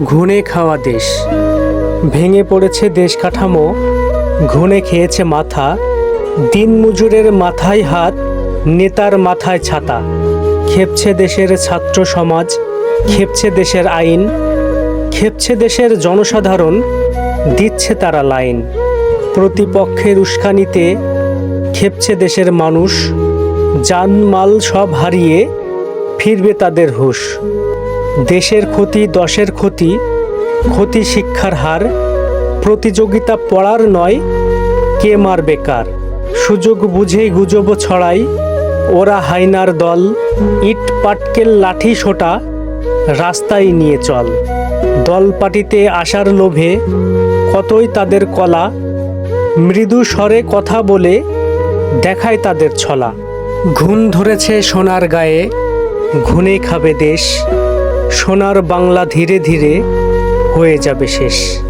ঘুণে খাওয়া দেশ। ভেঙে পড়েছে দেশ কাঠামো, ঘুণে খেয়েছে মাথা। দিন মজুরের মাথায় হাত, নেতার মাথায় ছাতা। খেপছে দেশের ছাত্র সমাজ, খেপছে দেশের আইন, খেপছে দেশের জনসাধারণ, দিচ্ছে তারা লাইন। প্রতিপক্ষের উস্কানিতে খেপছে দেশের মানুষ, জানমাল সব হারিয়ে ফিরবে তাদের হুঁশ। দেশের ক্ষতি দশের ক্ষতি, ক্ষতি শিক্ষার হার। প্রতিযোগিতা পড়ার নয়, কে মারবে কার। সুযোগ বুঝেই গুজব ছড়াই ওরা হাইনার দল। ইট পাটকেল লাঠি সোটা রাস্তায় নিয়ে চল। দলপাটিতে আসার লোভে কতই তাদের কলা, মৃদু স্বরে কথা বলে দেখায় তাদের ছলা। ঘুণ ধরেছে সোনার গায়ে, ঘুণে খাবে দেশ। সোনার বাংলা ধীরে ধীরে হয়ে যাবে শেষ।